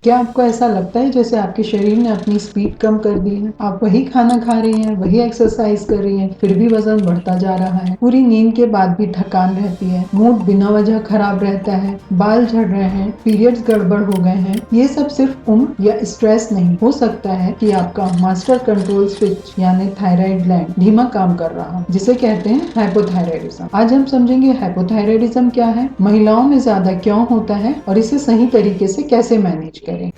क्या आपको ऐसा लगता है जैसे आपके शरीर ने अपनी स्पीड कम कर दी है? आप वही खाना खा रही हैं, वही एक्सरसाइज कर रही हैं, फिर भी वजन बढ़ता जा रहा है। पूरी नींद के बाद भी थकान रहती है, मूड बिना वजह खराब रहता है, बाल झड़ रहे हैं, पीरियड्स गड़बड़ हो गए हैं। ये सब सिर्फ उम्र या स्ट्रेस नहीं, हो सकता है कि आपका मास्टर कंट्रोल स्विच यानी थायराइड ग्लैंड धीमा काम कर रहा हो, जिसे कहते हैं हाइपोथायराइडिज्म। आज हम समझेंगे हाइपोथायराइडिज्म क्या है, महिलाओं में ज्यादा क्यों होता है और इसे सही तरीके से कैसे मैनेज करें।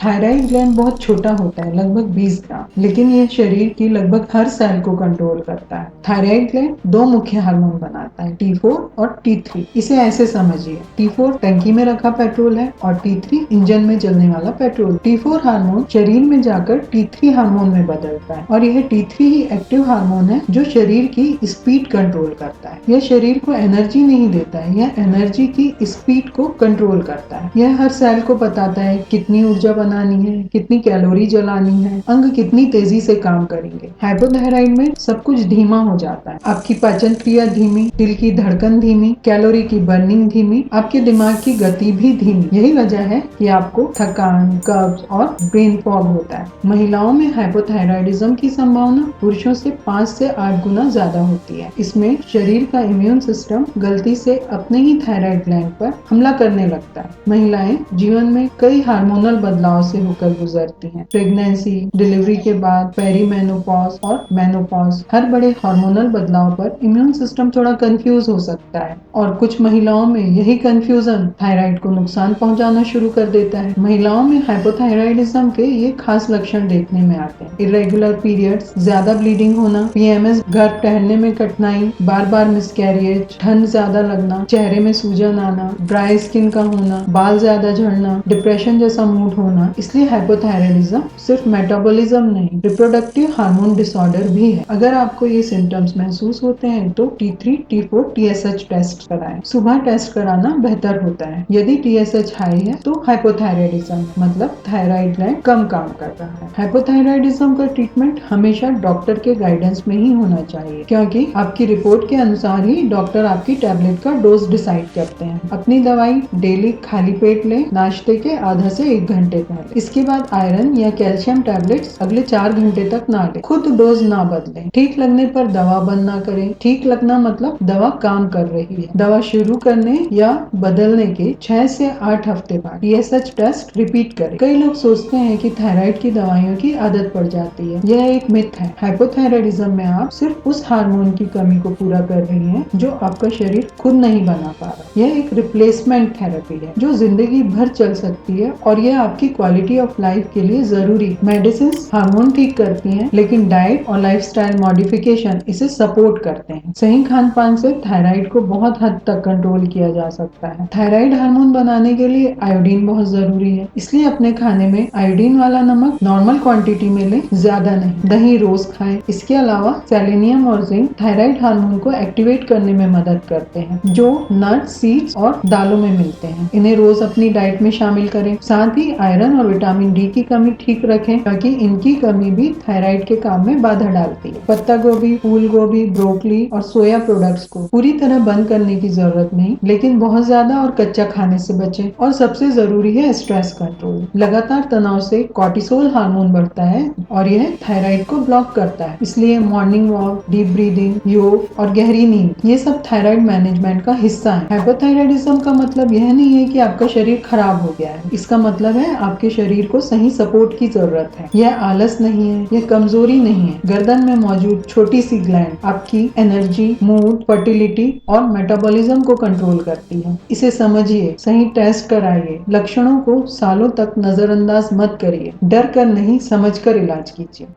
थायराइड ग्लैंड बहुत छोटा होता है, लगभग 20 ग्राम, लेकिन यह शरीर की लगभग हर सेल को कंट्रोल करता है। थायराइड ग्लैंड दो मुख्य हार्मोन बनाता है, T4 और T3। इसे ऐसे समझिए, T4 टंकी में रखा पेट्रोल है और T3 इंजन में चलने वाला पेट्रोल। T4 हार्मोन शरीर में जाकर T3 हार्मोन में बदलता है और यह T3 ही एक्टिव हार्मोन है जो शरीर की स्पीड कंट्रोल करता है। यह शरीर को एनर्जी नहीं देता है, यह एनर्जी की स्पीड को कंट्रोल करता है। यह हर सेल को बताता है कितनी ऊर्जा बनानी है, कितनी कैलोरी जलानी है, अंग कितनी तेजी से काम करेंगे। हाइपोथायराइड में सब कुछ धीमा हो जाता है, आपकी पाचन क्रिया धीमी, दिल की धड़कन धीमी, कैलोरी की बर्निंग धीमी, आपके दिमाग की गति भी धीमी। यही वजह है कि आपको थकान, कब्ज और ब्रेन फॉग होता है। महिलाओं में हाइपोथायराइडिज्म की संभावना पुरुषों से 5 से 8 गुना ज्यादा होती है। इसमें शरीर का इम्यून सिस्टम गलती से अपने ही थायराइड ग्लैंड पर हमला करने लगता है। महिलाएं जीवन में कई हार्मोनल बदलाव से होकर गुजरती हैं। प्रेगनेंसी, डिलीवरी के बाद पेरीमेनोपॉज और मेनोपॉज, हर बड़े हार्मोनल बदलाव पर इम्यून सिस्टम थोड़ा कंफ्यूज हो सकता है और कुछ महिलाओं में यही कंफ्यूजन थायराइड को नुकसान पहुंचाना शुरू कर देता है। महिलाओं में हाइपोथायराइडिज्म के ये खास लक्षण देखने में आते हैं: इरेगुलर पीरियड्स, ज्यादा ब्लीडिंग होना, PMS, गर्भ ठहरने में कठिनाई, बार बार मिसकैरिएज, ठंड ज्यादा लगना, चेहरे में सूजन आना, ड्राई स्किन का होना, बाल ज्यादा झड़ना, डिप्रेशन जैसा मूड होना। इसलिए हाइपोथायराइडिज्म सिर्फ मेटाबॉलिज्म नहीं, रिप्रोडक्टिव हार्मोन डिसऑर्डर भी है। अगर आपको ये सिम्टम्स महसूस होते हैं तो T3, T4, TSH टेस्ट कराएं। सुबह टेस्ट कराना बेहतर होता है। यदि TSH हाई है तो हाइपोथायराइडिज्म मतलब थायराइड ग्लैंड कम काम कर रहा है। हाइपोथायराइडिज्म का ट्रीटमेंट हमेशा डॉक्टर के गाइडेंस में ही होना चाहिए, क्योंकि आपकी रिपोर्ट के अनुसार ही डॉक्टर आपकी टैबलेट का डोज डिसाइड करते हैं। अपनी दवाई डेली खाली पेट लें, नाश्ते के आधा से 1 घंटे पहले। इसके बाद आयरन या कैल्शियम टैबलेट्स अगले 4 घंटे तक ना लें। खुद डोज ना बदलें। ठीक लगने पर दवा बंद ना करें। ठीक लगना मतलब दवा काम कर रही है। दवा शुरू करने या बदलने के 6 से 8 हफ्ते बाद TSH टेस्ट रिपीट करें। कई लोग सोचते हैं कि थायराइड की दवाइयों की आदत पड़ जाती है। यह एक मिथ है। हाइपोथायराइडिज्म में आप सिर्फ उस हार्मोन की कमी को पूरा कर रही हैं जो आपका शरीर खुद नहीं बना पा रहा। यह एक रिप्लेसमेंट थेरेपी है जो जिंदगी भर चल सकती है और यह आपकी क्वालिटी ऑफ लाइफ के लिए जरूरी। मेडिसिन हार्मोन ठीक करती हैं, लेकिन डाइट और लाइफस्टाइल मॉडिफिकेशन इसे सपोर्ट करते हैं। सही खान पान से थायराइड को बहुत हद तक कंट्रोल किया जा सकता है। थायराइड हार्मोन बनाने के लिए आयोडीन बहुत जरूरी है, इसलिए अपने खाने में आयोडीन वाला नमक नॉर्मल क्वांटिटी में लें, ज्यादा नहीं। दही रोज खाएं। इसके अलावा सेलेनियम और जिंक थायराइड हार्मोन को एक्टिवेट करने में मदद करते हैं, जो नट्स, सीड्स और दालों में मिलते हैं। इन्हें रोज अपनी डाइट में शामिल करें। साथ ही आयरन और विटामिन डी की कमी ठीक रखें, क्योंकि इनकी कमी भी थायराइड के काम में बाधा डालती है। पत्ता गोभी, फूल गोभी, ब्रोकली और सोया प्रोडक्ट्स को पूरी तरह बंद करने की जरूरत नहीं, लेकिन बहुत ज्यादा और कच्चा खाने से बचें। और सबसे जरूरी है स्ट्रेस कंट्रोल। लगातार तनाव से कॉर्टिसोल हार्मोन बढ़ता है और यह थायराइड को ब्लॉक करता है। इसलिए मॉर्निंग वॉक, डीप ब्रीदिंग, योग और गहरी नींद ये सब थायराइड मैनेजमेंट का हिस्सा है। हाइपोथायराइडिज्म का मतलब यह नहीं है कि आपका शरीर खराब हो गया है। इसका मतलब है आपके शरीर को सही सपोर्ट की जरूरत है। यह आलस नहीं है, यह कमजोरी नहीं है। गर्दन में मौजूद छोटी सी ग्लैंड आपकी एनर्जी, मूड, फर्टिलिटी और मेटाबॉलिज्म को कंट्रोल करती है। इसे समझिए, सही टेस्ट कराइए, लक्षणों को सालों तक नजरअंदाज मत करिए। डर कर नहीं, समझ कर इलाज कीजिए।